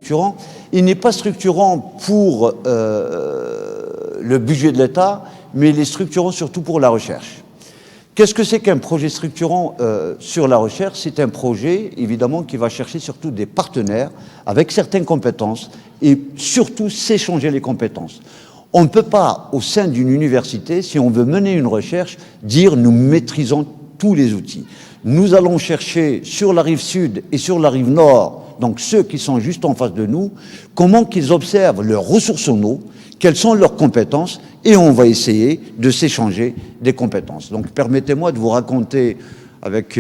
structurant. Il n'est pas structurant pour le budget de l'État, mais il est structurant surtout pour la recherche. Qu'est-ce que c'est qu'un projet structurant sur la recherche? C'est un projet, évidemment, qui va chercher surtout des partenaires avec certaines compétences et surtout s'échanger les compétences. On ne peut pas, au sein d'une université, si on veut mener une recherche, dire nous maîtrisons tous les outils. Nous allons chercher sur la rive sud et sur la rive nord, donc ceux qui sont juste en face de nous, comment qu'ils observent leurs ressources en eau, quelles sont leurs compétences, et on va essayer de s'échanger des compétences. Donc permettez-moi de vous raconter, avec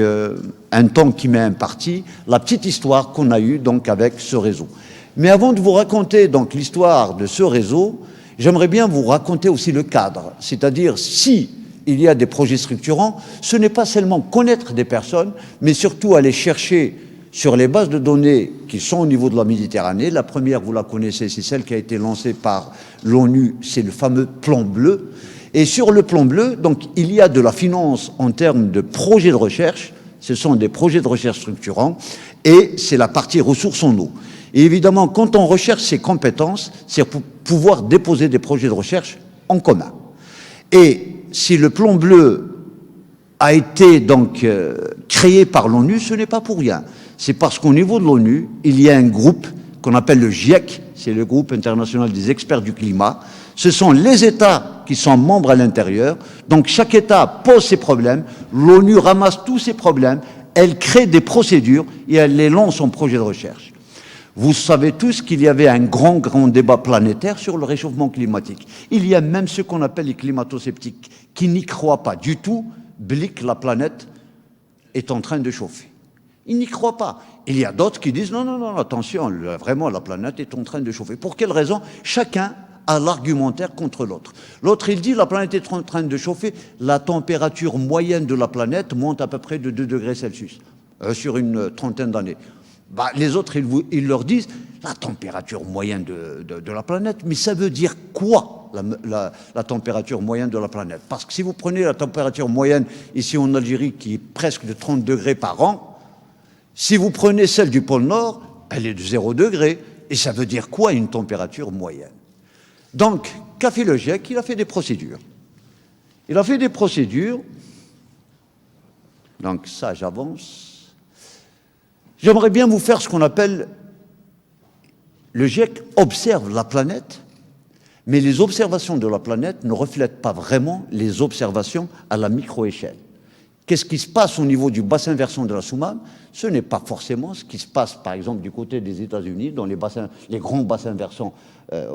un temps qui m'est imparti, la petite histoire qu'on a eue donc avec ce réseau. Mais avant de vous raconter donc l'histoire de ce réseau, j'aimerais bien vous raconter aussi le cadre, c'est-à-dire si il y a des projets structurants, ce n'est pas seulement connaître des personnes, mais surtout aller chercher sur les bases de données qui sont au niveau de la Méditerranée. La première, vous la connaissez, c'est celle qui a été lancée par l'ONU, c'est le fameux plan bleu. Et sur le plan bleu, donc, il y a de la finance en termes de projets de recherche, ce sont des projets de recherche structurants, et c'est la partie ressources en eau. Et évidemment, quand on recherche ces compétences, c'est pour pouvoir déposer des projets de recherche en commun. Et si le plan bleu a été donc créé par l'ONU, ce n'est pas pour rien. C'est parce qu'au niveau de l'ONU, il y a un groupe qu'on appelle le GIEC, c'est le groupe international des experts du climat. Ce sont les États qui sont membres à l'intérieur. Donc chaque État pose ses problèmes, l'ONU ramasse tous ces problèmes, elle crée des procédures et elle les lance en projet de recherche. Vous savez tous qu'il y avait un grand débat planétaire sur le réchauffement climatique. Il y a même ce qu'on appelle les climato-sceptiques qui n'y croient pas du tout, que la planète est en train de chauffer. Ils n'y croient pas. Il y a d'autres qui disent non, non, non, attention, vraiment la planète est en train de chauffer. Pour quelle raison? Chacun a l'argumentaire contre l'autre. L'autre, il dit la planète est en train de chauffer, la température moyenne de la planète monte à peu près de 2 degrés Celsius sur une trentaine d'années. Bah, les autres, ils leur disent la température moyenne de la planète, mais ça veut dire quoi la température moyenne de la planète? Parce que si vous prenez la température moyenne ici en Algérie, qui est presque de 30 degrés par an, si vous prenez celle du pôle Nord, elle est de 0 degré, et ça veut dire quoi une température moyenne? Donc, qu'a fait le GIEC? Il a fait des procédures. Il a fait des procédures, donc ça j'avance. J'aimerais bien vous faire ce qu'on appelle, le GIEC observe la planète, mais les observations de la planète ne reflètent pas vraiment les observations à la micro-échelle. Qu'est-ce qui se passe au niveau du bassin versant de la Soumam? Ce n'est pas forcément ce qui se passe, par exemple, du côté des États-Unis, dans les grands bassins versants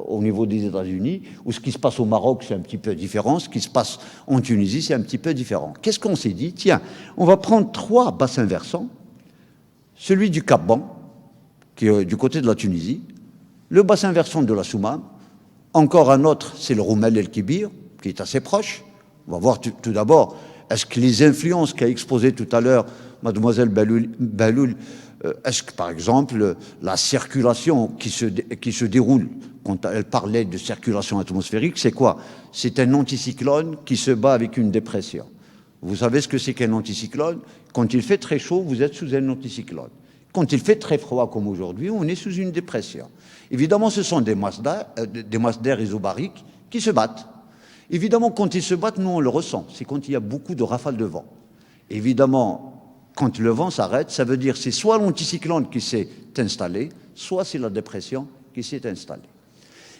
au niveau des États-Unis, ou ce qui se passe au Maroc, c'est un petit peu différent, ce qui se passe en Tunisie, c'est un petit peu différent. Qu'est-ce qu'on s'est dit? Tiens, on va prendre 3 bassins versants, celui du Cap-Ban, qui est du côté de la Tunisie, le bassin versant de la Soumam, encore un autre, c'est le Roumel el-Kibir, qui est assez proche. On va voir tout d'abord, est-ce que les influences qu'a exposées tout à l'heure mademoiselle Baloul, est-ce que, par exemple, la circulation qui se déroule, quand elle parlait de circulation atmosphérique, c'est quoi? C'est un anticyclone qui se bat avec une dépression. Vous savez ce que c'est qu'un anticyclone? Quand il fait très chaud, vous êtes sous un anticyclone. Quand il fait très froid, comme aujourd'hui, on est sous une dépression. Évidemment, ce sont des masses d'air isobariques qui se battent. Évidemment, quand ils se battent, nous, on le ressent. C'est quand il y a beaucoup de rafales de vent. Évidemment, quand le vent s'arrête, ça veut dire que c'est soit l'anticyclone qui s'est installé, soit c'est la dépression qui s'est installée.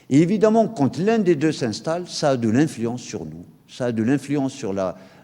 Et évidemment, quand l'un des deux s'installe, ça a de l'influence sur nous. Ça a de l'influence sur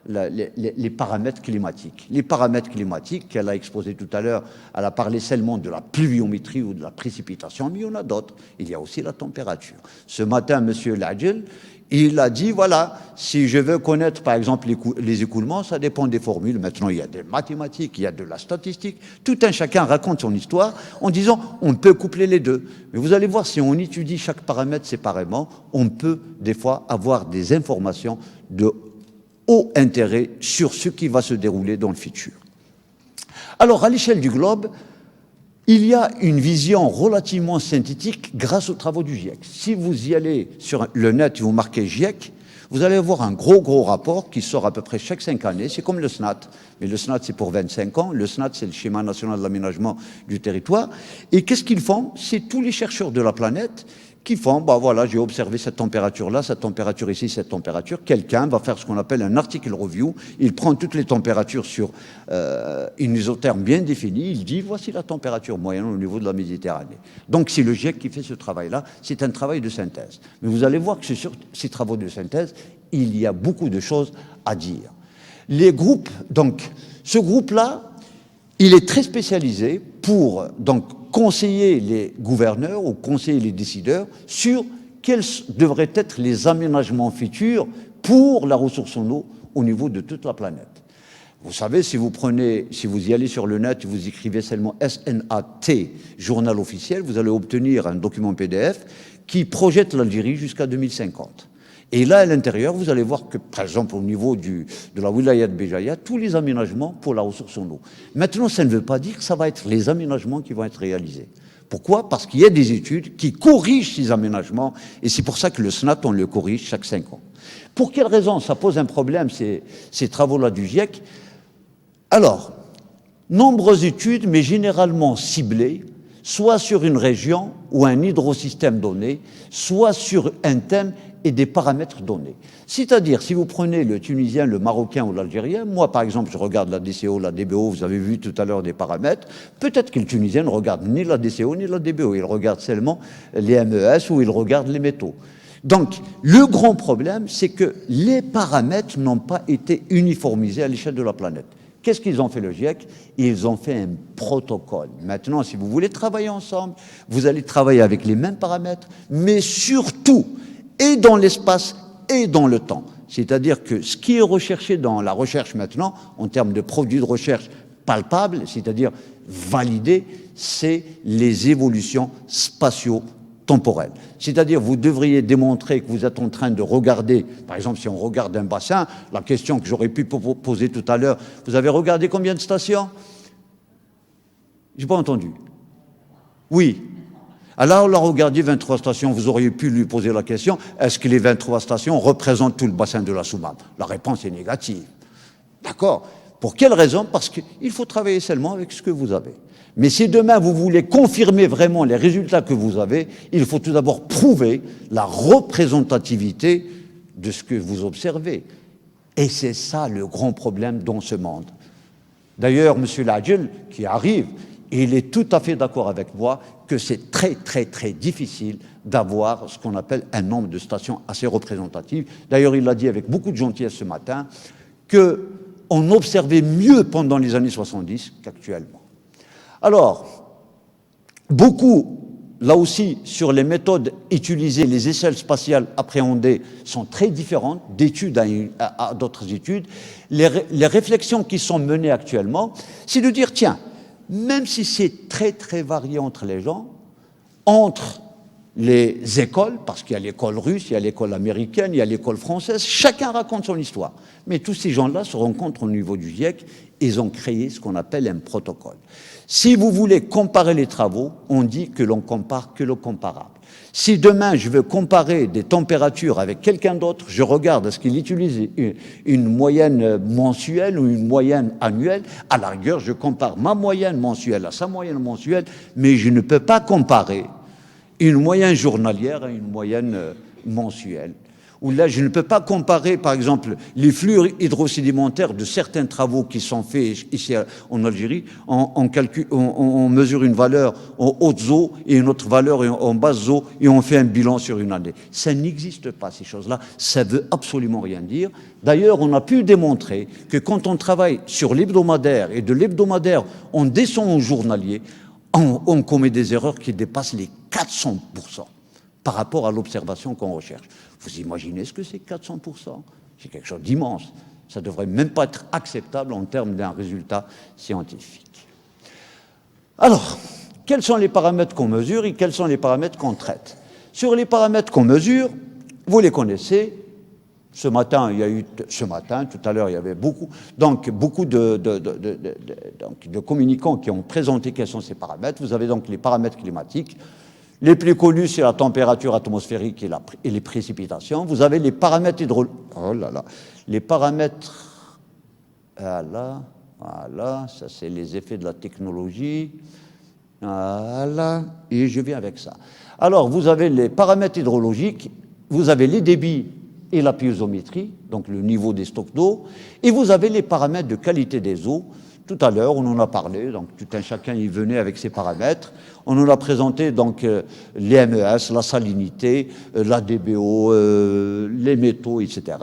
les paramètres climatiques. Les paramètres climatiques qu'elle a exposés tout à l'heure, elle a parlé seulement de la pluviométrie ou de la précipitation, mais il y en a d'autres. Il y a aussi la température. Ce matin, M. Lajel, il a dit, voilà, si je veux connaître, par exemple, les écoulements, ça dépend des formules. Maintenant, il y a des mathématiques, il y a de la statistique. Tout un chacun raconte son histoire en disant, on peut coupler les deux. Mais vous allez voir, si on étudie chaque paramètre séparément, on peut, des fois, avoir des informations de haut intérêt sur ce qui va se dérouler dans le futur. Alors, à l'échelle du globe, il y a une vision relativement synthétique grâce aux travaux du GIEC. Si vous y allez sur le net et vous marquez GIEC, vous allez avoir un gros rapport qui sort à peu près chaque 5 années. C'est comme le SNAT, mais le SNAT c'est pour 25 ans. Le SNAT c'est le schéma national de l'aménagement du territoire. Et qu'est-ce qu'ils font? C'est tous les chercheurs de la planète qui font, bah voilà, j'ai observé cette température-là, cette température ici, cette température. Quelqu'un va faire ce qu'on appelle un article review. Il prend toutes les températures sur une isotherme bien définie. Il dit, voici la température moyenne au niveau de la Méditerranée. Donc c'est le GIEC qui fait ce travail-là. C'est un travail de synthèse. Mais vous allez voir que sur ces travaux de synthèse, il y a beaucoup de choses à dire. Les groupes, donc, ce groupe-là, il est très spécialisé pour donc conseiller les gouverneurs ou conseiller les décideurs sur quels devraient être les aménagements futurs pour la ressource en eau au niveau de toute la planète. Vous savez, si vous y allez sur le net, vous écrivez seulement SNAT, journal officiel, vous allez obtenir un document PDF qui projette l'Algérie jusqu'à 2050. Et là, à l'intérieur, vous allez voir que, par exemple, au niveau de la wilaya de Béjaïa, tous les aménagements pour la ressource en eau. Maintenant, ça ne veut pas dire que ça va être les aménagements qui vont être réalisés. Pourquoi? Parce qu'il y a des études qui corrigent ces aménagements, et c'est pour ça que le SNAT, on le corrige chaque 5 ans. Pour quelle raison ça pose un problème, ces travaux-là du GIEC? Alors, nombreuses études, mais généralement ciblées, soit sur une région ou un hydrosystème donné, soit sur un thème et des paramètres donnés. C'est-à-dire, si vous prenez le Tunisien, le Marocain ou l'Algérien, moi par exemple, je regarde la DCO, la DBO, vous avez vu tout à l'heure des paramètres, peut-être que le Tunisien ne regarde ni la DCO ni la DBO, il regarde seulement les MES ou il regarde les métaux. Donc, le grand problème, c'est que les paramètres n'ont pas été uniformisés à l'échelle de la planète. Qu'est-ce qu'ils ont fait, le GIEC? Ils ont fait un protocole. Maintenant, si vous voulez travailler ensemble, vous allez travailler avec les mêmes paramètres, mais surtout, et dans l'espace et dans le temps. C'est-à-dire que ce qui est recherché dans la recherche maintenant, en termes de produits de recherche palpables, c'est-à-dire validés, c'est les évolutions spatio-temporelles. C'est-à-dire, vous devriez démontrer que vous êtes en train de regarder, par exemple, si on regarde un bassin, la question que j'aurais pu poser tout à l'heure, vous avez regardé combien de stations? J'ai pas entendu. Oui. Alors, on a regardé 23 stations, vous auriez pu lui poser la question, est-ce que les 23 stations représentent tout le bassin de la Soumam? La réponse est négative. D'accord? Pour quelle raison? Parce qu'il faut travailler seulement avec ce que vous avez. Mais si demain vous voulez confirmer vraiment les résultats que vous avez, il faut tout d'abord prouver la représentativité de ce que vous observez. Et c'est ça le grand problème dans ce monde. D'ailleurs, M. Ladjel, qui arrive, il est tout à fait d'accord avec moi que c'est très difficile d'avoir ce qu'on appelle un nombre de stations assez représentatives. D'ailleurs, il l'a dit avec beaucoup de gentillesse ce matin, qu'on observait mieux pendant les années 70 qu'actuellement. Alors, beaucoup, là aussi, sur les méthodes utilisées, les échelles spatiales appréhendées sont très différentes d'études à d'autres études. Les réflexions qui sont menées actuellement, c'est de dire, tiens, même si c'est très varié entre les gens, entre les écoles, parce qu'il y a l'école russe, il y a l'école américaine, il y a l'école française, chacun raconte son histoire. Mais tous ces gens-là se rencontrent au niveau du GIEC, ils ont créé ce qu'on appelle un protocole. Si vous voulez comparer les travaux, on dit que l'on compare que le comparable. Si demain je veux comparer des températures avec quelqu'un d'autre, je regarde est-ce qu'il utilise une moyenne mensuelle ou une moyenne annuelle. À la rigueur, je compare ma moyenne mensuelle à sa moyenne mensuelle, mais je ne peux pas comparer une moyenne journalière à une moyenne mensuelle. Où là, je ne peux pas comparer, par exemple, les flux hydrosédimentaires de certains travaux qui sont faits ici en Algérie. On mesure une valeur en hautes eaux et une autre valeur en basses eaux et on fait un bilan sur une année. Ça n'existe pas, ces choses-là. Ça ne veut absolument rien dire. D'ailleurs, on a pu démontrer que quand on travaille sur l'hebdomadaire et de l'hebdomadaire, on descend au journalier, on commet des erreurs qui dépassent les 400% par rapport à l'observation qu'on recherche. Vous imaginez ce que c'est 400%? C'est quelque chose d'immense. Ça ne devrait même pas être acceptable en termes d'un résultat scientifique. Alors, quels sont les paramètres qu'on mesure et quels sont les paramètres qu'on traite? Sur les paramètres qu'on mesure, vous les connaissez. Ce matin, tout à l'heure, il y avait beaucoup de communicants qui ont présenté quels sont ces paramètres. Vous avez donc les paramètres climatiques. Les plus connus, c'est la température atmosphérique et les précipitations. Vous avez les paramètres hydrauliques. Oh là là. Les paramètres. Voilà. Voilà. Ça, c'est les effets de la technologie. Voilà. Et je viens avec ça. Alors, vous avez les paramètres hydrologiques, vous avez les débits et la piézométrie, donc le niveau des stocks d'eau, et vous avez les paramètres de qualité des eaux. Tout à l'heure, on en a parlé, donc tout un chacun y venait avec ses paramètres. On en a présenté donc les MES, la salinité, la DBO, les métaux, etc.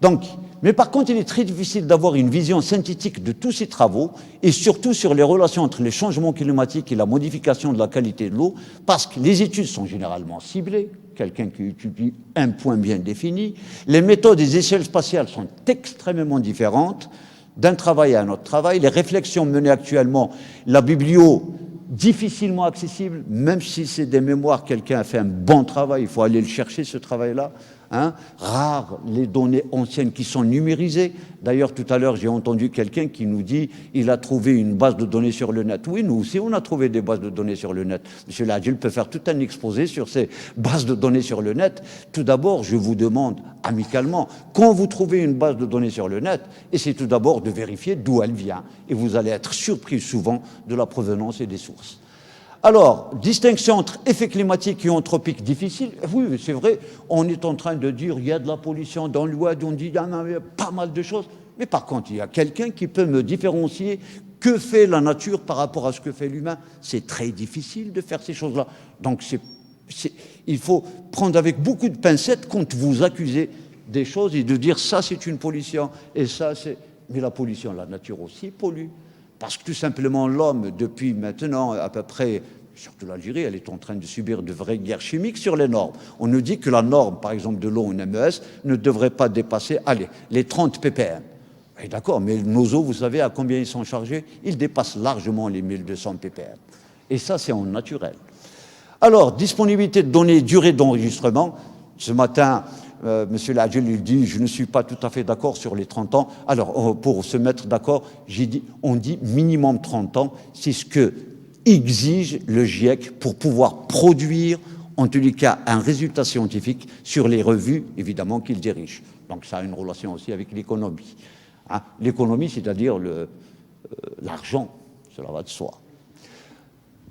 Donc, mais par contre, il est très difficile d'avoir une vision synthétique de tous ces travaux et surtout sur les relations entre les changements climatiques et la modification de la qualité de l'eau, parce que les études sont généralement ciblées, quelqu'un qui étudie un point bien défini, les méthodes des échelles spatiales sont extrêmement différentes, d'un travail à un autre travail. Les réflexions menées actuellement, la biblio, difficilement accessible, même si c'est des mémoires, quelqu'un a fait un bon travail, il faut aller le chercher, ce travail-là. Hein. Rares les données anciennes qui sont numérisées. D'ailleurs, tout à l'heure, j'ai entendu quelqu'un qui nous dit il a trouvé une base de données sur le net. Oui, nous aussi, on a trouvé des bases de données sur le net. Monsieur Ladjil peut faire tout un exposé sur ces bases de données sur le net. Tout d'abord, je vous demande amicalement, quand vous trouvez une base de données sur le net, essayez tout d'abord de vérifier d'où elle vient. Et vous allez être surpris souvent de la provenance et des sources. Alors, distinction entre effets climatiques et anthropiques difficile. Oui, c'est vrai, on est en train de dire il y a de la pollution dans l'Oued, on dit il y a pas mal de choses. Mais par contre, il y a quelqu'un qui peut me différencier que fait la nature par rapport à ce que fait l'humain. C'est très difficile de faire ces choses-là. Donc, il faut prendre avec beaucoup de pincettes quand vous accusez des choses et de dire ça c'est une pollution et ça c'est... Mais la pollution, la nature aussi pollue. Parce que tout simplement l'homme, depuis maintenant à peu près, surtout l'Algérie, elle est en train de subir de vraies guerres chimiques sur les normes. On nous dit que la norme, par exemple de l'eau en MES, ne devrait pas dépasser, allez, les 30 ppm. Et d'accord, mais nos eaux, vous savez à combien ils sont chargés? Ils dépassent largement les 1200 ppm. Et ça, c'est en naturel. Alors, disponibilité de données, durée d'enregistrement. Ce matin, Monsieur Ladjil, il dit « Je ne suis pas tout à fait d'accord sur les 30 ans ». Alors, pour se mettre d'accord, on dit minimum 30 ans. C'est ce que exige le GIEC pour pouvoir produire, en tous les cas, un résultat scientifique sur les revues, évidemment, qu'il dirige. Donc, ça a une relation aussi avec l'économie. Hein, l'économie, c'est-à-dire l'argent, cela va de soi.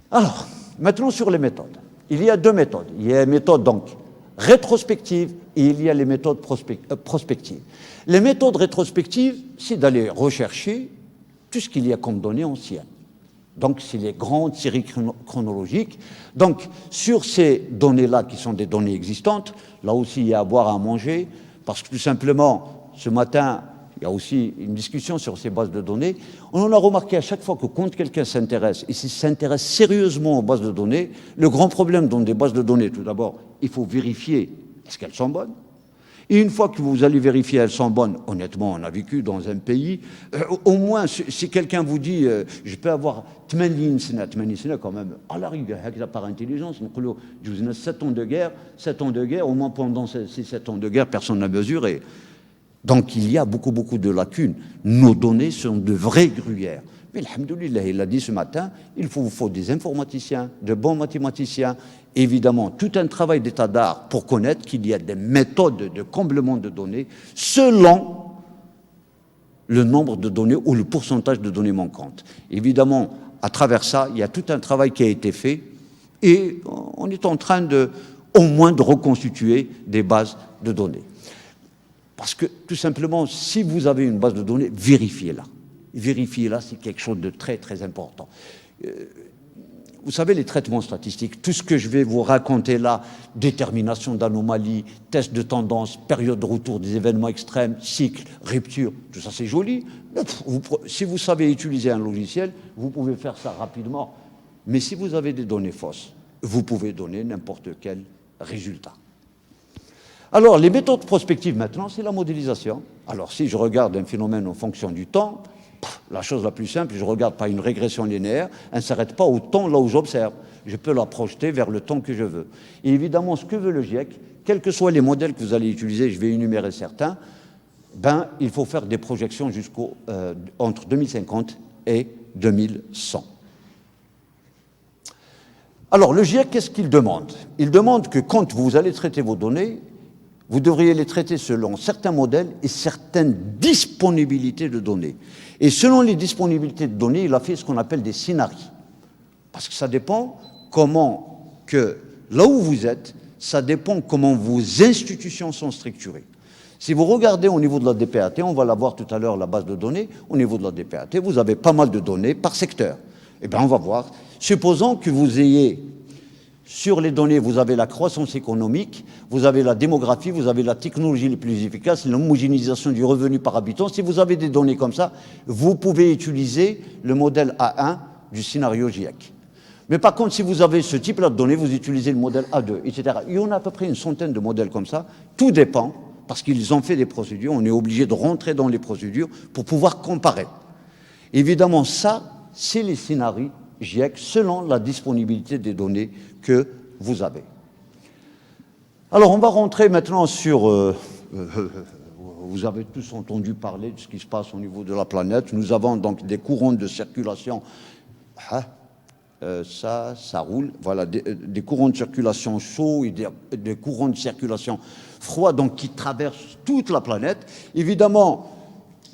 Alors, maintenant sur les méthodes. Il y a deux méthodes. Il y a une méthode, donc, rétrospective et il y a les méthodes prospectives. Les méthodes rétrospectives, c'est d'aller rechercher tout ce qu'il y a comme données anciennes. Donc, c'est les grandes séries chronologiques. Donc, sur ces données-là, qui sont des données existantes, là aussi, il y a à boire, à manger, parce que tout simplement, ce matin, il y a aussi une discussion sur ces bases de données. On en a remarqué à chaque fois que quand quelqu'un s'intéresse, et s'il s'intéresse sérieusement aux bases de données, le grand problème dans des bases de données, tout d'abord, il faut vérifier est-ce qu'elles sont bonnes. Et une fois que vous allez vérifier elles sont bonnes, honnêtement, on a vécu dans un pays, au moins, si quelqu'un vous dit je peux avoir 80 سنة quand même, à la rigueur, par intelligence, nous avons 7 ans de guerre, au moins pendant ces 7 ans de guerre, personne n'a mesuré. Donc il y a beaucoup de lacunes. Nos données sont de vraies gruyères. Mais alhamdoulilah, il a dit ce matin, il vous faut des informaticiens, de bons mathématiciens, évidemment tout un travail d'état d'art pour connaître qu'il y a des méthodes de comblement de données selon le nombre de données ou le pourcentage de données manquantes. Évidemment, à travers ça, il y a tout un travail qui a été fait et on est en train au moins de reconstituer des bases de données. Parce que, tout simplement, si vous avez une base de données, vérifiez-la. Vérifiez-la, c'est quelque chose de très, très important. Vous savez, les traitements statistiques, tout ce que je vais vous raconter là, détermination d'anomalies, tests de tendance, période de retour des événements extrêmes, cycles, ruptures, tout ça c'est joli. Si vous savez utiliser un logiciel, vous pouvez faire ça rapidement. Mais si vous avez des données fausses, vous pouvez donner n'importe quel résultat. Alors, les méthodes prospectives, maintenant, c'est la modélisation. Alors, si je regarde un phénomène en fonction du temps, la chose la plus simple, je ne regarde pas une régression linéaire, elle ne s'arrête pas au temps là où j'observe. Je peux la projeter vers le temps que je veux. Et évidemment, ce que veut le GIEC, quels que soient les modèles que vous allez utiliser, je vais énumérer certains, il faut faire des projections entre 2050 et 2100. Alors, le GIEC, qu'est-ce qu'il demande? Il demande que quand vous allez traiter vos données, vous devriez les traiter selon certains modèles et certaines disponibilités de données. Et selon les disponibilités de données, il a fait ce qu'on appelle des scénarios. Parce que ça dépend comment que, là où vous êtes, ça dépend comment vos institutions sont structurées. Si vous regardez au niveau de la DPAT, on va la voir tout à l'heure, la base de données, au niveau de la DPAT, vous avez pas mal de données par secteur. Eh bien, on va voir. Supposons que vous ayez, sur les données, vous avez la croissance économique, vous avez la démographie, vous avez la technologie les plus efficaces, l'homogénéisation du revenu par habitant. Si vous avez des données comme ça, vous pouvez utiliser le modèle A1 du scénario GIEC. Mais par contre, si vous avez ce type-là de données, vous utilisez le modèle A2, etc. Il y en a à peu près une centaine de modèles comme ça. Tout dépend, parce qu'ils ont fait des procédures. On est obligé de rentrer dans les procédures pour pouvoir comparer. Évidemment, ça, c'est les scénarios GIEC selon la disponibilité des données que vous avez. Alors, on va rentrer maintenant sur... vous avez tous entendu parler de ce qui se passe au niveau de la planète. Nous avons donc des courants de circulation... ça roule, voilà, des courants de circulation chauds et des courants de circulation froids, donc qui traversent toute la planète. Évidemment,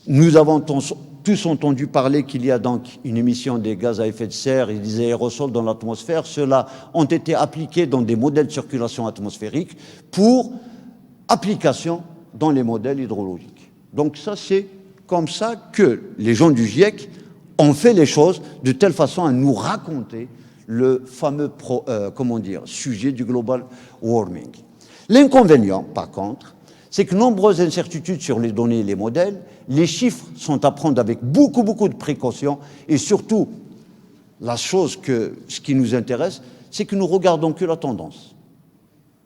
nous avons tous entendu parler qu'il y a donc une émission des gaz à effet de serre et des aérosols dans l'atmosphère. Ceux-là ont été appliqués dans des modèles de circulation atmosphérique pour application dans les modèles hydrologiques. Donc ça, c'est comme ça que les gens du GIEC ont fait les choses de telle façon à nous raconter le fameux sujet du global warming. L'inconvénient, par contre, c'est que nombreuses incertitudes sur les données et les modèles, les chiffres sont à prendre avec beaucoup de précautions et surtout, ce qui nous intéresse, c'est que nous regardons que la tendance.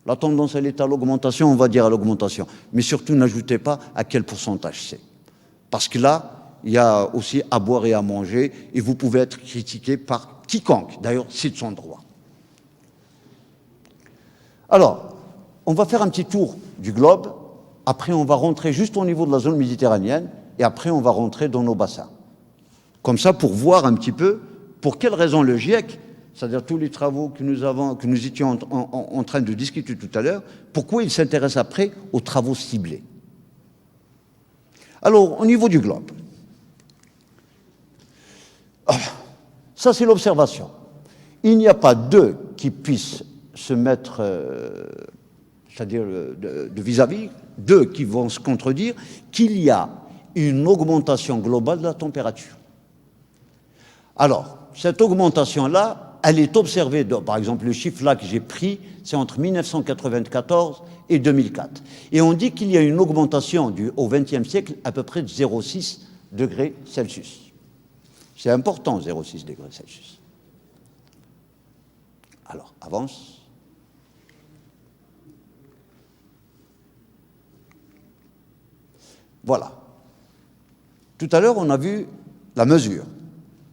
La tendance, elle est à l'augmentation, on va dire à l'augmentation. Mais surtout, n'ajoutez pas à quel pourcentage c'est. Parce que là, il y a aussi à boire et à manger, et vous pouvez être critiqué par quiconque. D'ailleurs, c'est de son droit. Alors, on va faire un petit tour du globe, après on va rentrer juste au niveau de la zone méditerranéenne, et après on va rentrer dans nos bassins. Comme ça, pour voir un petit peu pour quelles raisons le GIEC, c'est-à-dire tous les travaux que nous étions en train de discuter tout à l'heure, pourquoi il s'intéresse après aux travaux ciblés. Alors, au niveau du globe, ça, c'est l'observation. Il n'y a pas deux qui puissent se mettre, c'est-à-dire de vis-à-vis, deux qui vont se contredire, qu'il y a une augmentation globale de la température. Alors, cette augmentation-là, elle est observée, par exemple, le chiffre là que j'ai pris, c'est entre 1994 et 2004. Et on dit qu'il y a une augmentation au XXe siècle à peu près de 0,6 degrés Celsius. C'est important, 0,6 degrés Celsius. Alors, avance. Voilà. Tout à l'heure, on a vu la mesure.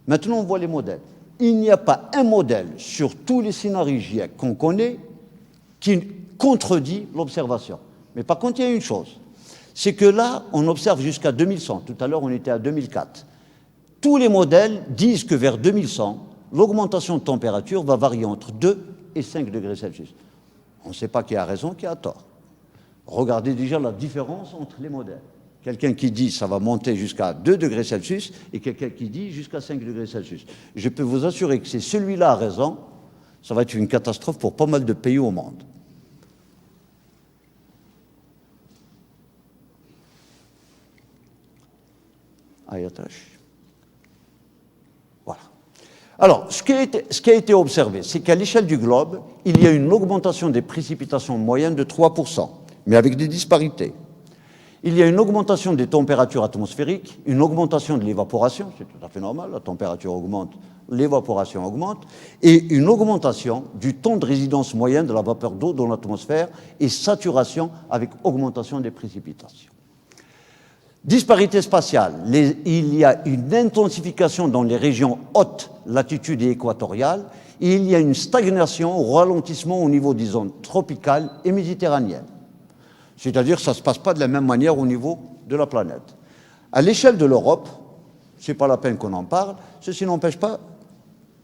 Maintenant, on voit les modèles. Il n'y a pas un modèle sur tous les scénarios GIEC qu'on connaît qui contredit l'observation. Mais par contre, il y a une chose. C'est que là, on observe jusqu'à 2100. Tout à l'heure, on était à 2004. Tous les modèles disent que vers 2100, l'augmentation de température va varier entre 2 et 5 degrés Celsius. On ne sait pas qui a raison, qui a tort. Regardez déjà la différence entre les modèles. Quelqu'un qui dit ça va monter jusqu'à 2 degrés Celsius et quelqu'un qui dit jusqu'à 5 degrés Celsius. Je peux vous assurer que si celui-là a raison, ça va être une catastrophe pour pas mal de pays au monde. Ayatash. Voilà. Alors, ce qui a été observé, c'est qu'à l'échelle du globe, il y a une augmentation des précipitations moyennes de 3%, mais avec des disparités. Il y a une augmentation des températures atmosphériques, une augmentation de l'évaporation, c'est tout à fait normal, la température augmente, l'évaporation augmente, et une augmentation du temps de résidence moyenne de la vapeur d'eau dans l'atmosphère et saturation avec augmentation des précipitations. Disparité spatiale, il y a une intensification dans les régions hautes, latitudes et équatoriales, et il y a une stagnation ou ralentissement au niveau des zones tropicales et méditerranéennes. C'est-à-dire que ça ne se passe pas de la même manière au niveau de la planète. À l'échelle de l'Europe, ce n'est pas la peine qu'on en parle, ceci n'empêche pas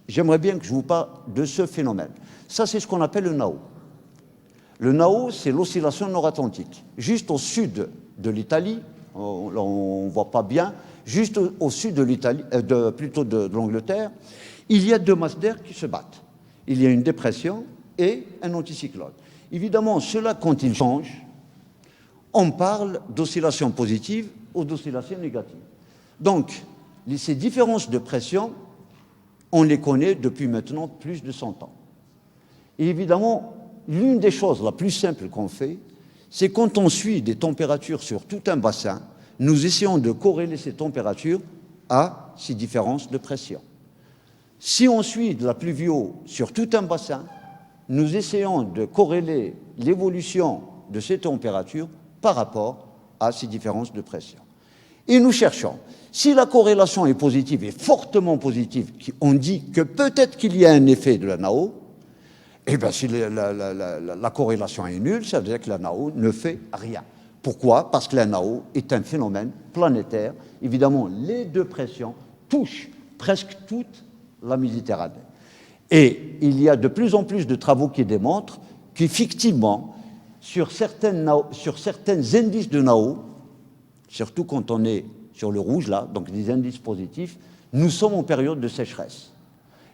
j'aimerais bien que je vous parle de ce phénomène. Ça, c'est ce qu'on appelle le NAO. Le NAO, c'est l'oscillation nord-atlantique. Juste au sud de l'Italie, on ne voit pas bien, juste au sud de l'Italie, plutôt de l'Angleterre, il y a deux masses d'air qui se battent. Il y a une dépression et un anticyclone. Évidemment, cela, quand il change, on parle d'oscillation positive ou d'oscillation négative. Donc, ces différences de pression, on les connaît depuis maintenant plus de 100 ans. Et évidemment, l'une des choses la plus simple qu'on fait, c'est quand on suit des températures sur tout un bassin, nous essayons de corréler ces températures à ces différences de pression. Si on suit de la pluvio sur tout un bassin, nous essayons de corréler l'évolution de ces températures par rapport à ces différences de pression. Et nous cherchons, si la corrélation est positive et fortement positive, on dit que peut-être qu'il y a un effet de la NAO, eh bien si la corrélation est nulle, ça veut dire que la NAO ne fait rien. Pourquoi? Parce que la NAO est un phénomène planétaire. Évidemment, les deux pressions touchent presque toute la Méditerranée. Et il y a de plus en plus de travaux qui démontrent qu'effectivement, sur certains indices de NAO, surtout quand on est sur le rouge là, donc des indices positifs, nous sommes en période de sécheresse.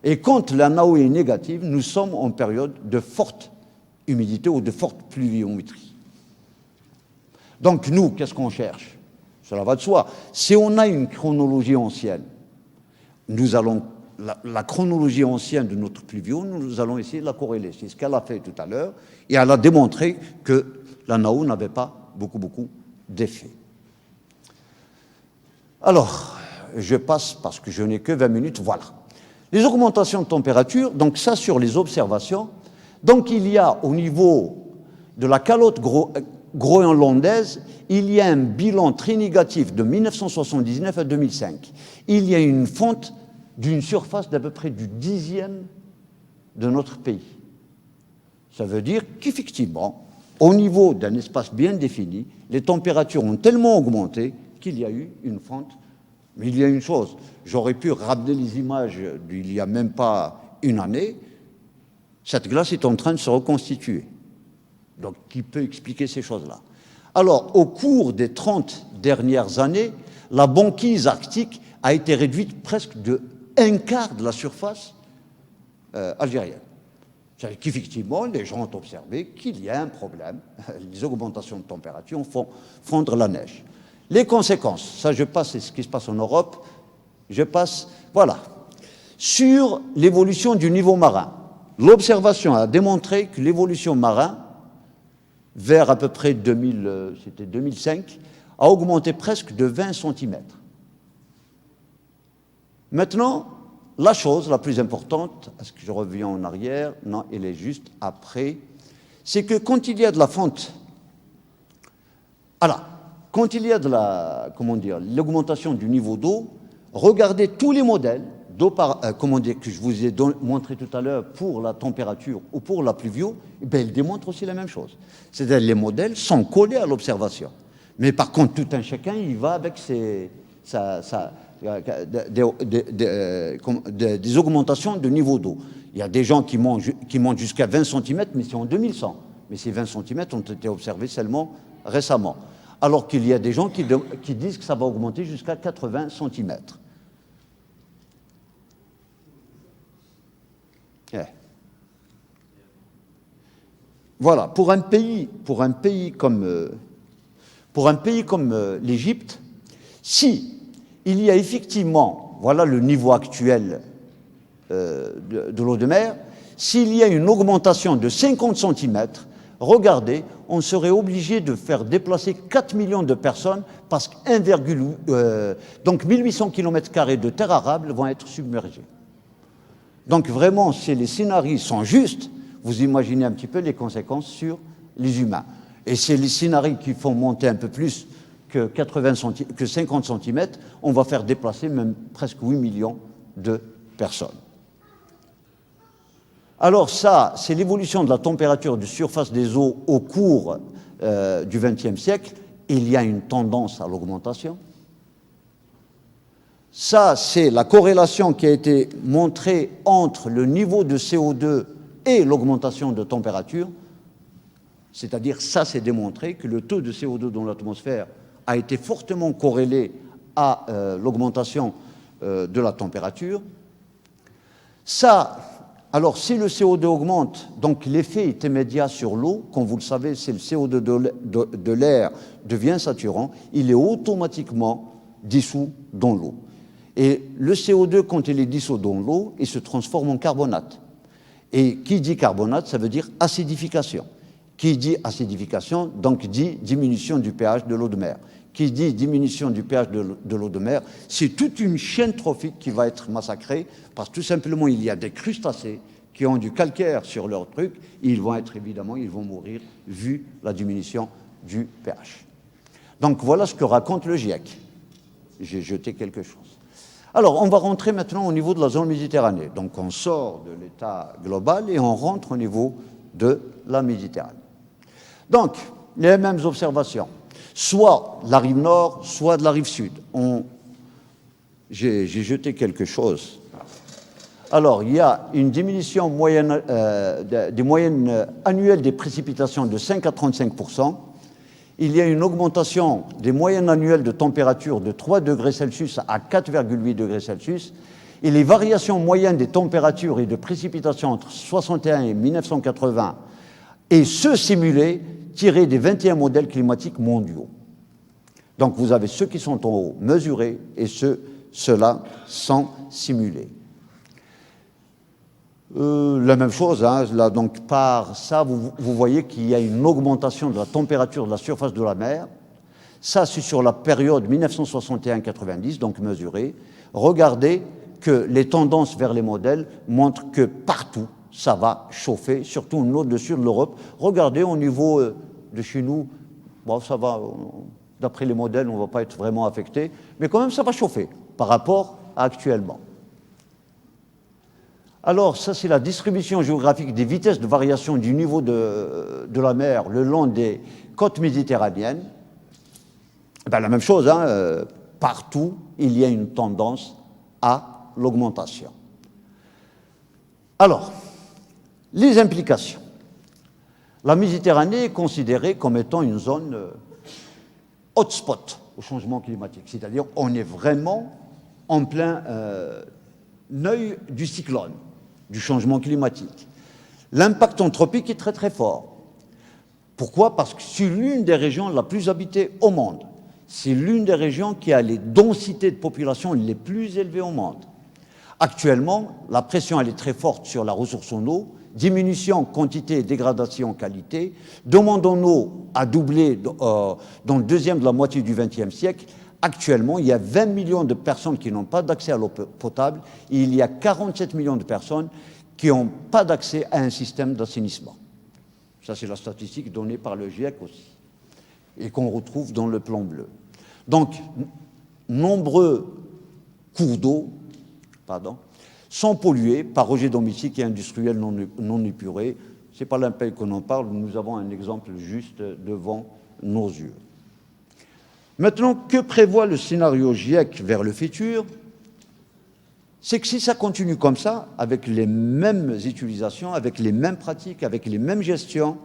Et quand la NAO est négative, nous sommes en période de forte humidité ou de forte pluviométrie. Donc nous, qu'est-ce qu'on cherche? Cela va de soi. Si on a une chronologie ancienne, nous allons, la chronologie ancienne de notre pluvio, nous allons essayer de la corréler. C'est ce qu'elle a fait tout à l'heure, et elle a démontré que la NAO n'avait pas beaucoup d'effet. Alors, je passe parce que je n'ai que 20 minutes, voilà. Les augmentations de température, donc ça sur les observations, donc il y a au niveau de la calotte groenlandaise, il y a un bilan très négatif de 1979 à 2005. Il y a une fonte d'une surface d'à peu près du 10e de notre pays. Ça veut dire qu'effectivement, au niveau d'un espace bien défini, les températures ont tellement augmenté qu'il y a eu une fonte. Mais il y a une chose, j'aurais pu ramener les images d'il n'y a même pas une année, cette glace est en train de se reconstituer. Donc, qui peut expliquer ces choses-là? Alors, au cours des 30 dernières années, la banquise arctique a été réduite presque de un quart de la surface algérienne. C'est-à-dire qu'effectivement, les gens ont observé qu'il y a un problème. Les augmentations de température font fondre la neige. Les conséquences, ça je passe, c'est ce qui se passe en Europe, je passe, voilà. Sur l'évolution du niveau marin, l'observation a démontré que l'évolution marin, vers à peu près 2005, a augmenté presque de 20 cm. Maintenant, la chose la plus importante, est-ce que je reviens en arrière? Non, elle est juste après, c'est que quand il y a de la fonte, voilà, quand il y a de l'augmentation du niveau d'eau, regardez tous les modèles d'eau que je vous ai montré tout à l'heure pour la température ou pour la pluvio, ils démontrent aussi la même chose. C'est-à-dire les modèles sont collés à l'observation. Mais par contre, tout un chacun, il va avec des augmentations de niveau d'eau. Il y a des gens qui montent jusqu'à 20 cm, mais c'est en 2100. Mais ces 20 cm ont été observés seulement récemment. Alors qu'il y a des gens qui disent que ça va augmenter jusqu'à 80 cm. Yeah. Voilà, pour un pays comme l'Égypte, si il y a effectivement, voilà le niveau actuel de l'eau de mer, s'il y a une augmentation de 50 cm, regardez, on serait obligé de faire déplacer 4 millions de personnes parce que donc 1800 km² de terre arable vont être submergés. Donc vraiment, si les scénarios sont justes, vous imaginez un petit peu les conséquences sur les humains. Et c'est les scénarios qui font monter un peu plus que 50 cm, on va faire déplacer même presque 8 millions de personnes. Alors ça, c'est l'évolution de la température de surface des eaux au cours du XXe siècle. Il y a une tendance à l'augmentation. Ça, c'est la corrélation qui a été montrée entre le niveau de CO2 et l'augmentation de température. C'est-à-dire, ça, c'est démontré que le taux de CO2 dans l'atmosphère a été fortement corrélé à l'augmentation de la température. Ça, alors, si le CO2 augmente, donc l'effet est immédiat sur l'eau. Comme vous le savez, si le CO2 de l'air devient saturant, il est automatiquement dissous dans l'eau. Et le CO2, quand il est dissous dans l'eau, il se transforme en carbonate. Et qui dit carbonate, ça veut dire acidification. Qui dit acidification, donc dit diminution du pH de l'eau de mer. Qui dit diminution du pH de l'eau de mer, c'est toute une chaîne trophique qui va être massacrée, parce que tout simplement, il y a des crustacés qui ont du calcaire sur leur truc, et ils vont être évidemment, ils vont mourir, vu la diminution du pH. Donc voilà ce que raconte le GIEC. J'ai jeté quelque chose. Alors, on va rentrer maintenant au niveau de la zone Méditerranée. Donc, on sort de l'état global et on rentre au niveau de la Méditerranée. Donc, les mêmes observations. Soit de la rive nord, soit de la rive sud. J'ai jeté quelque chose. Alors, il y a une diminution moyenne, des moyennes annuelles des précipitations de 5 à 35%. Il y a une augmentation des moyennes annuelles de température de 3 degrés Celsius à 4,8 degrés Celsius. Et les variations moyennes des températures et de précipitations entre 61 et 1980, et ceux simulés tirés des 21 modèles climatiques mondiaux. Donc vous avez ceux qui sont en haut mesurés et ceux-là sont simulés. La même chose, hein, là, donc par ça, vous voyez qu'il y a une augmentation de la température de la surface de la mer. Ça, c'est sur la période 1961-90, donc mesurée. Regardez que les tendances vers les modèles montrent que partout, ça va chauffer, surtout au-dessus de l'Europe. Regardez au niveau de chez nous, bon, ça va, d'après les modèles, on ne va pas être vraiment affecté, mais quand même, ça va chauffer par rapport à actuellement. Alors, ça, c'est la distribution géographique des vitesses de variation du niveau de la mer le long des côtes méditerranéennes. Ben, la même chose, hein, partout, il y a une tendance à l'augmentation. Alors, les implications. La Méditerranée est considérée comme étant une zone hotspot au changement climatique, c'est-à-dire on est vraiment en plein œil du cyclone, du changement climatique. L'impact anthropique est très très fort. Pourquoi? Parce que c'est l'une des régions la plus habitée au monde. C'est l'une des régions qui a les densités de population les plus élevées au monde. Actuellement, la pression elle est très forte sur la ressource en eau, diminution quantité et dégradation qualité, demande en eau a doublé dans le deuxième de la moitié du XXe siècle. Actuellement, il y a 20 millions de personnes qui n'ont pas d'accès à l'eau potable et il y a 47 millions de personnes qui n'ont pas d'accès à un système d'assainissement. Ça, c'est la statistique donnée par le GIEC aussi et qu'on retrouve dans le plan bleu. Donc, nombreux cours d'eau sont pollués par rejets domestiques et industriels non épurés. Ce n'est pas l'impec qu'on en parle, nous avons un exemple juste devant nos yeux. Maintenant, que prévoit le scénario GIEC vers le futur? C'est que si ça continue comme ça, avec les mêmes utilisations, avec les mêmes pratiques, avec les mêmes gestions,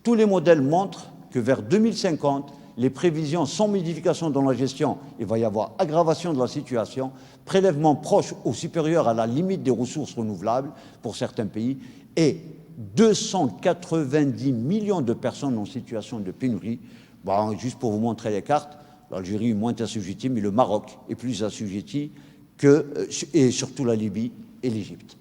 tous les modèles montrent que vers 2050, les prévisions sans modification dans la gestion, il va y avoir aggravation de la situation, prélèvement proche ou supérieur à la limite des ressources renouvelables pour certains pays, et 290 millions de personnes en situation de pénurie. Bon, juste pour vous montrer les cartes, l'Algérie est moins assujettie, mais le Maroc est plus assujetti et surtout la Libye et l'Égypte.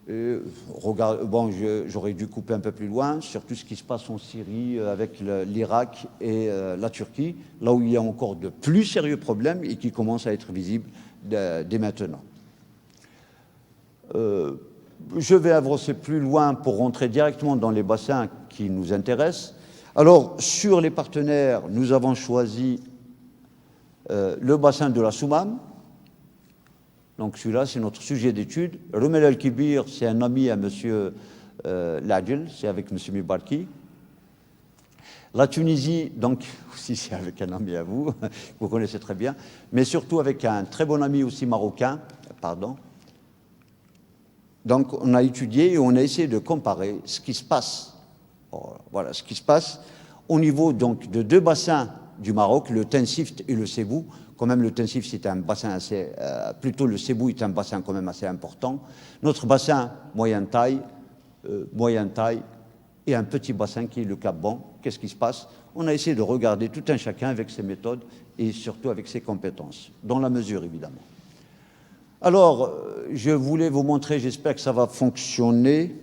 Bon, j'aurais dû couper un peu plus loin sur tout ce qui se passe en Syrie avec l'Irak et la Turquie, là où il y a encore de plus sérieux problèmes et qui commencent à être visibles dès maintenant. Je vais avancer plus loin pour rentrer directement dans les bassins qui nous intéressent. Alors, sur les partenaires, nous avons choisi le bassin de la Soumam. Donc celui-là, c'est notre sujet d'étude. Rumel El-Kibir, c'est un ami à M. Ladjel, c'est avec M. Mibarki. La Tunisie, donc, aussi c'est avec un ami à vous, vous connaissez très bien, mais surtout avec un très bon ami aussi marocain, pardon. Donc on a étudié et on a essayé de comparer ce qui se passe, voilà, ce qui se passe au niveau donc de deux bassins du Maroc, le Tinsift et le Sebou. Quand même le Tinsift c'est un bassin assez, plutôt le Sebou est un bassin quand même assez important. Notre bassin moyenne taille et un petit bassin qui est le Cap Bon. Qu'est-ce qui se passe? On a essayé de regarder tout un chacun avec ses méthodes et surtout avec ses compétences, dans la mesure évidemment. Alors, je voulais vous montrer, j'espère que ça va fonctionner,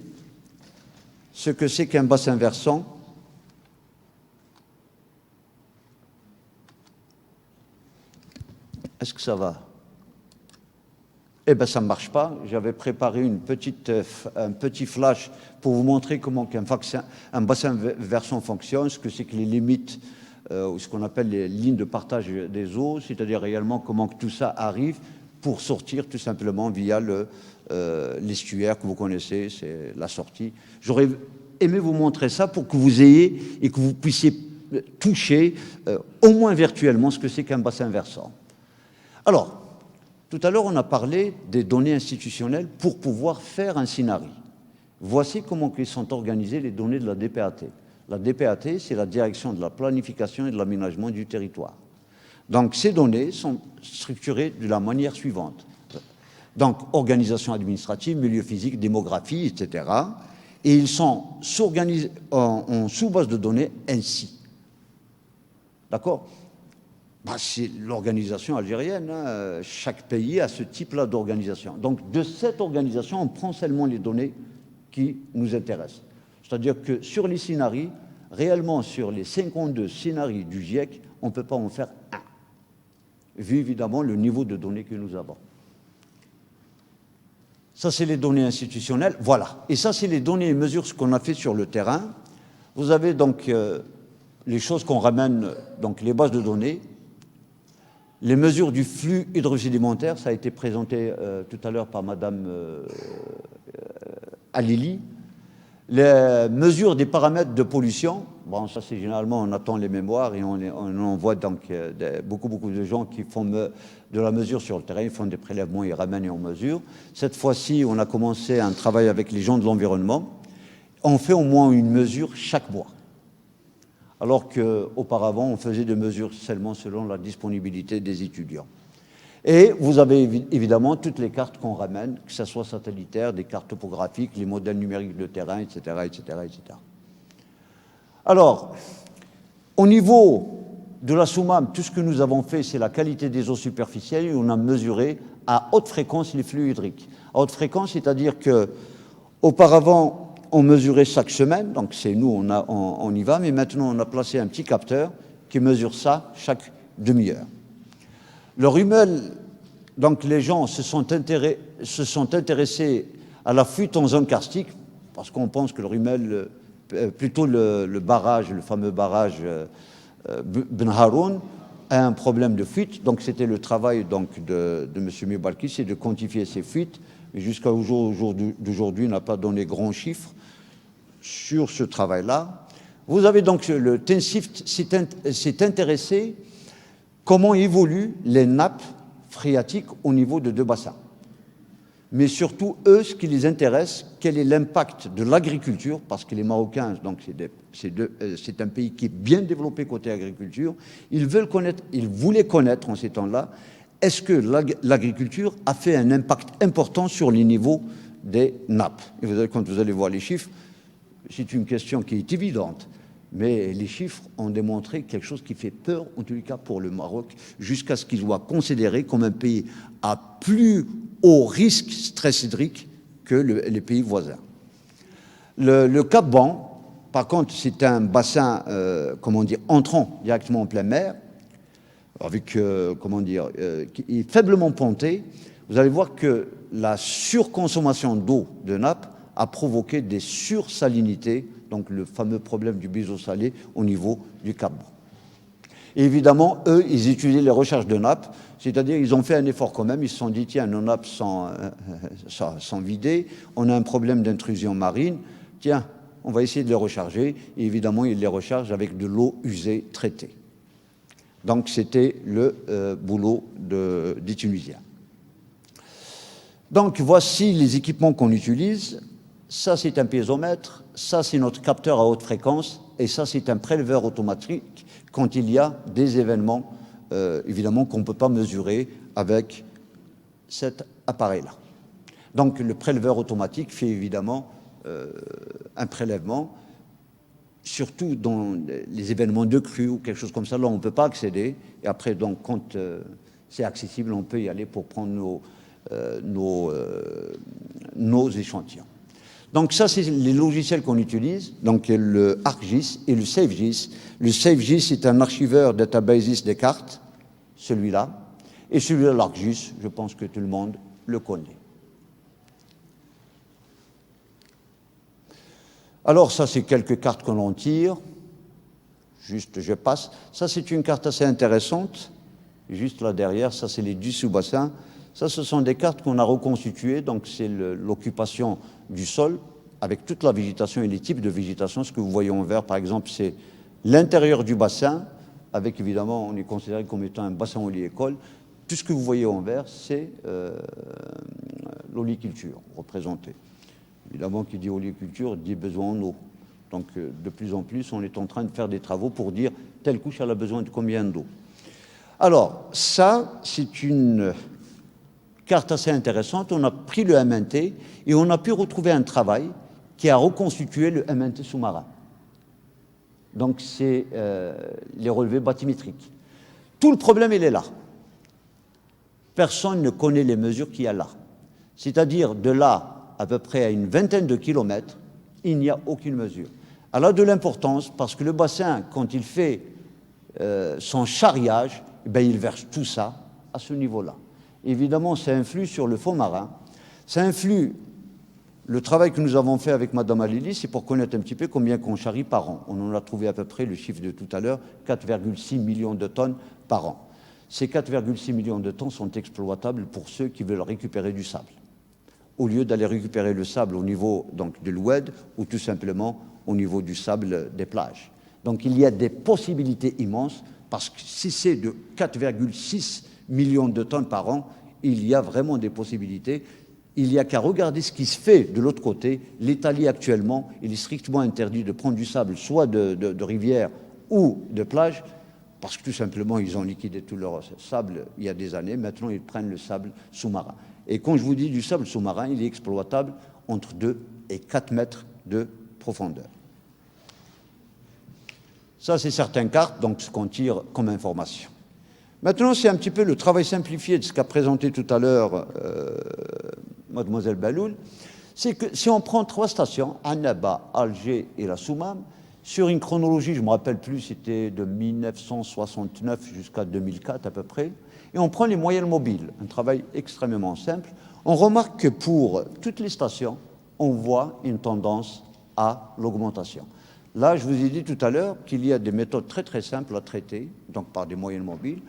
ce que c'est qu'un bassin versant. Est-ce que ça va? Eh bien, ça ne marche pas. J'avais préparé un petit flash pour vous montrer comment un bassin versant fonctionne, ce que c'est que les limites, ou ce qu'on appelle les lignes de partage des eaux, c'est-à-dire réellement comment que tout ça arrive pour sortir tout simplement via l'estuaire que vous connaissez, c'est la sortie. J'aurais aimé vous montrer ça pour que vous ayez et que vous puissiez toucher, au moins virtuellement, ce que c'est qu'un bassin versant. Alors, tout à l'heure, on a parlé des données institutionnelles pour pouvoir faire un scénario. Voici comment sont organisées les données de la DPAT. La DPAT, c'est la Direction de la planification et de l'aménagement du territoire. Donc, ces données sont structurées de la manière suivante. Donc, organisation administrative, milieu physique, démographie, etc. Et ils sont s'organisent en sous-base de données ainsi. D'accord ? C'est l'organisation algérienne, hein. Chaque pays a ce type-là d'organisation. Donc, de cette organisation, on prend seulement les données qui nous intéressent. C'est-à-dire que sur les scénarios, réellement sur les 52 scénarios du GIEC, on ne peut pas en faire un, vu évidemment le niveau de données que nous avons. Ça, c'est les données institutionnelles, voilà. Et ça, c'est les données et mesures, ce qu'on a fait sur le terrain. Vous avez donc les choses qu'on ramène, donc les bases de données. Les mesures du flux hydrosédimentaire, ça a été présenté tout à l'heure par Madame Alili. Les mesures des paramètres de pollution, bon, ça c'est généralement, on attend les mémoires et on voit donc beaucoup de gens qui font de la mesure sur le terrain, ils font des prélèvements, ils ramènent et on mesure. Cette fois-ci, on a commencé un travail avec les gens de l'environnement. On fait au moins une mesure chaque mois. Alors qu'auparavant, on faisait des mesures seulement selon la disponibilité des étudiants. Et vous avez évidemment toutes les cartes qu'on ramène, que ce soit satellitaires, des cartes topographiques, les modèles numériques de terrain, etc., etc., etc. Alors, au niveau de la SOUMAM, tout ce que nous avons fait, c'est la qualité des eaux superficielles et on a mesuré à haute fréquence les flux hydriques. À haute fréquence, c'est-à-dire qu'auparavant, on mesurait chaque semaine, donc c'est nous, on y va, mais maintenant on a placé un petit capteur qui mesure ça chaque demi-heure. Le rumel, donc les gens se sont intéressés à la fuite en zone karstique, parce qu'on pense que le rumel, plutôt le barrage, le fameux barrage Ben Haroun, a un problème de fuite, donc c'était le travail donc, de M. Mibalki, c'est de quantifier ces fuites, mais jusqu'à aujourd'hui, on n'a pas donné grands chiffres sur ce travail-là. Vous avez donc le Tinsift s'est intéressé comment évoluent les nappes phréatiques au niveau de deux bassins. Mais surtout, eux, ce qui les intéresse, quel est l'impact de l'agriculture, parce que les Marocains, donc c'est un pays qui est bien développé côté agriculture, ils voulaient connaître en ces temps-là, est-ce que l'agriculture a fait un impact important sur les niveaux des nappes? Et quand vous allez voir les chiffres, c'est une question qui est évidente, mais les chiffres ont démontré quelque chose qui fait peur, en tous les cas pour le Maroc, jusqu'à ce qu'il soit considéré comme un pays à plus haut risque stress hydrique que les pays voisins. Le Cap Bon, par contre, c'est un bassin, entrant directement en pleine mer, avec, qui est faiblement ponté. Vous allez voir que la surconsommation d'eau de nappe a provoqué des sursalinités, donc le fameux problème du biseau salé au niveau du Cap Bon. Et évidemment, eux, ils utilisaient les recherches de nappes, c'est-à-dire ils ont fait un effort quand même, ils se sont dit, tiens, nos nappes sont vidées, on a un problème d'intrusion marine, tiens, on va essayer de les recharger. Et évidemment, ils les rechargent avec de l'eau usée traitée. Donc, c'était le boulot des Tunisiens. Donc, voici les équipements qu'on utilise. Ça, c'est un piézomètre. Ça, c'est notre capteur à haute fréquence. Et ça, c'est un préleveur automatique quand il y a des événements, évidemment, qu'on ne peut pas mesurer avec cet appareil-là. Donc, le préleveur automatique fait évidemment un prélèvement, surtout dans les événements de crue ou quelque chose comme ça. Là, on ne peut pas accéder. Et après, donc, quand c'est accessible, on peut y aller pour prendre nos échantillons. Donc ça, c'est les logiciels qu'on utilise, donc le ArcGIS et le SafeGIS. Le SafeGIS est un archiveur databases des cartes, celui-là. Et celui-là, l'ArcGIS, je pense que tout le monde le connaît. Alors ça, c'est quelques cartes que l'on tire. Juste, je passe. Ça, c'est une carte assez intéressante. Juste là derrière, ça, c'est les 10 sous-bassins. Ça, ce sont des cartes qu'on a reconstituées, donc c'est l'occupation du sol avec toute la végétation et les types de végétation. Ce que vous voyez en vert, par exemple, c'est l'intérieur du bassin, avec évidemment, on est considéré comme étant un bassin oléicole. Tout ce que vous voyez en vert, c'est l'oléiculture représentée. Évidemment, qui dit oléiculture dit besoin en eau. Donc, de plus en plus, on est en train de faire des travaux pour dire telle couche elle a besoin de combien d'eau. Alors, ça, c'est une carte assez intéressante. On a pris le MNT et on a pu retrouver un travail qui a reconstitué le MNT sous-marin. Donc, c'est les relevés bathymétriques. Tout le problème, il est là. Personne ne connaît les mesures qu'il y a là. C'est-à-dire, de là à peu près à une vingtaine de kilomètres, il n'y a aucune mesure. Elle a de l'importance parce que le bassin, quand il fait son charriage, ben, il verse tout ça à ce niveau-là. Évidemment, ça influe sur le fond marin. Ça influe, le travail que nous avons fait avec Mme Alili, c'est pour connaître un petit peu combien qu'on charrie par an. On en a trouvé à peu près, le chiffre de tout à l'heure, 4,6 millions de tonnes par an. Ces 4,6 millions de tonnes sont exploitables pour ceux qui veulent récupérer du sable, au lieu d'aller récupérer le sable au niveau donc, de l'oued ou tout simplement au niveau du sable des plages. Donc il y a des possibilités immenses, parce que si c'est de 4,6 millions de tonnes par an, il y a vraiment des possibilités. Il n'y a qu'à regarder ce qui se fait de l'autre côté. L'Italie actuellement, il est strictement interdit de prendre du sable, soit de rivière ou de plage, parce que tout simplement, ils ont liquidé tout leur sable il y a des années. Maintenant, ils prennent le sable sous-marin. Et quand je vous dis du sable sous-marin, il est exploitable entre 2 et 4 mètres de profondeur. Ça, c'est certaines cartes, donc ce qu'on tire comme information. Maintenant, c'est un petit peu le travail simplifié de ce qu'a présenté tout à l'heure Mademoiselle Baloul. C'est que si on prend 3 stations, Annaba, Alger et la Soumam, sur une chronologie, je ne me rappelle plus, c'était de 1969 jusqu'à 2004 à peu près, et on prend les moyennes mobiles, un travail extrêmement simple, on remarque que pour toutes les stations, on voit une tendance à l'augmentation. Là, je vous ai dit tout à l'heure qu'il y a des méthodes très très simples à traiter, donc par des moyennes mobiles.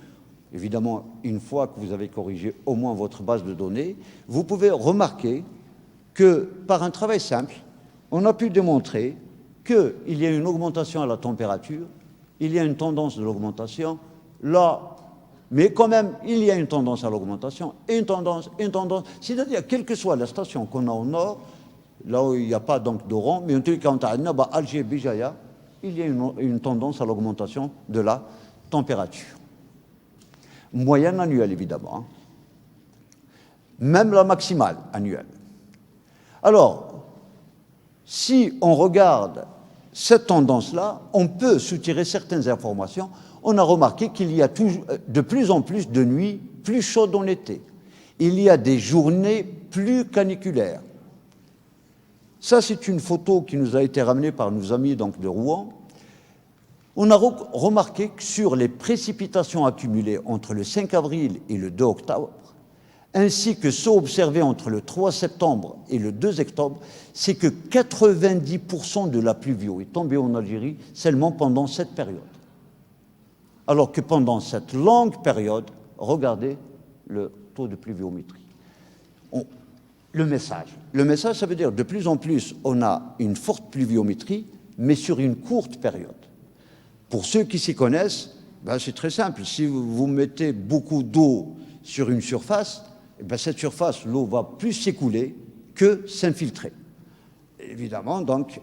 Évidemment, une fois que vous avez corrigé au moins votre base de données, vous pouvez remarquer que par un travail simple, on a pu démontrer qu'il y a une augmentation à la température, il y a une tendance de l'augmentation, là, mais quand même, il y a une tendance à l'augmentation, une tendance, c'est-à-dire, quelle que soit la station qu'on a au nord, là où il n'y a pas donc d'oran, mais en tout cas, quand à Alger, Bijaya, il y a une tendance à l'augmentation de la température. Moyenne annuelle, évidemment. Hein. Même la maximale annuelle. Alors, si on regarde cette tendance-là, on peut soutirer certaines informations. On a remarqué qu'il y a de plus en plus de nuits plus chaudes en été. Il y a des journées plus caniculaires. Ça, c'est une photo qui nous a été ramenée par nos amis donc, de Rouen. On a remarqué que sur les précipitations accumulées entre le 5 avril et le 2 octobre, ainsi que ceux observés entre le 3 septembre et le 2 octobre, c'est que 90% de la pluvio est tombée en Algérie seulement pendant cette période. Alors que pendant cette longue période, regardez le taux de pluviométrie. Le message. Le message, ça veut dire de plus en plus, on a une forte pluviométrie, mais sur une courte période. Pour ceux qui s'y connaissent, ben c'est très simple. Si vous mettez beaucoup d'eau sur une surface, ben cette surface, l'eau va plus s'écouler que s'infiltrer. Évidemment, donc,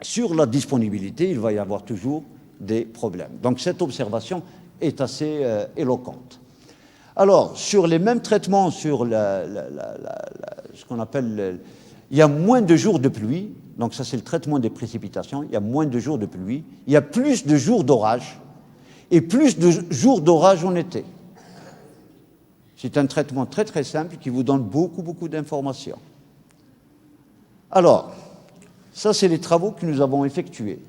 sur la disponibilité, il va y avoir toujours des problèmes. Donc cette observation est assez éloquente. Alors, sur les mêmes traitements, sur ce qu'on appelle... il y a moins de jours de pluie, donc ça c'est le traitement des précipitations, il y a moins de jours de pluie, il y a plus de jours d'orage, et plus de jours d'orage en été. C'est un traitement très très simple qui vous donne beaucoup d'informations. Alors, ça c'est les travaux que nous avons effectués.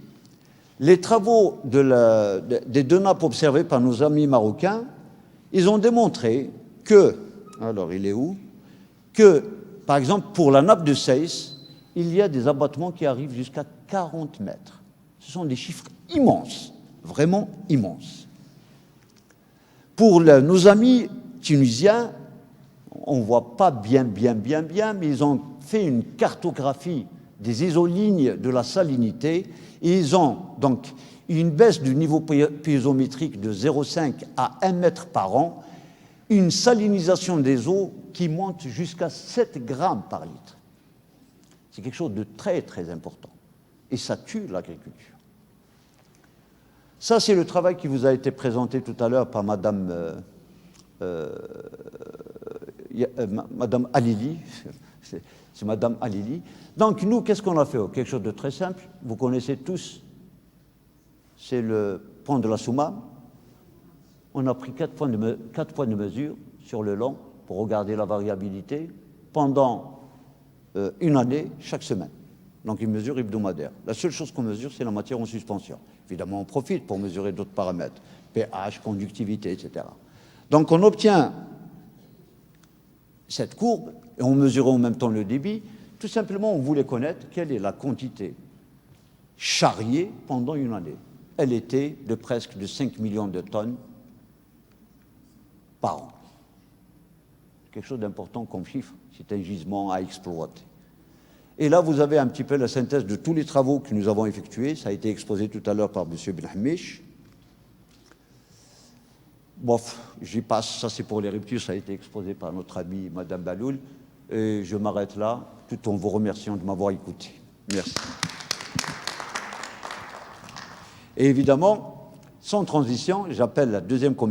Les travaux des deux nappes observées par nos amis marocains, ils ont démontré que, alors il est où? Que, par exemple, pour la nappe de Seyss, il y a des abattements qui arrivent jusqu'à 40 mètres. Ce sont des chiffres immenses, vraiment immenses. Pour nos amis tunisiens, on ne voit pas bien, mais ils ont fait une cartographie des isolignes de la salinité et ils ont donc une baisse du niveau piézométrique de 0,5 à 1 mètre par an, une salinisation des eaux qui monte jusqu'à 7 grammes par litre. C'est quelque chose de très très important et ça tue l'agriculture. Ça, c'est le travail qui vous a été présenté tout à l'heure par Madame Alili. C'est Madame Alili. Donc, nous, qu'est-ce qu'on a fait? Quelque chose de très simple. Vous connaissez tous. C'est le pont de la Souma. On a pris 4 points de mesure sur le long pour regarder la variabilité pendant une année, chaque semaine. Donc, une mesure hebdomadaire. La seule chose qu'on mesure, c'est la matière en suspension. Évidemment, on profite pour mesurer d'autres paramètres, pH, conductivité, etc. Donc, on obtient cette courbe et on mesure en même temps le débit. Tout simplement, on voulait connaître quelle est la quantité charriée pendant une année. Elle était de presque de 5 millions de tonnes par an. Quelque chose d'important comme chiffre, c'est un gisement à exploiter. Et là, vous avez un petit peu la synthèse de tous les travaux que nous avons effectués. Ça a été exposé tout à l'heure par M. Benhamish. Bof, j'y passe, ça c'est pour les ruptures, ça a été exposé par notre amie Mme Baloul. Et je m'arrête là, tout en vous remerciant de m'avoir écouté. Merci. Et évidemment, sans transition, j'appelle la deuxième communication.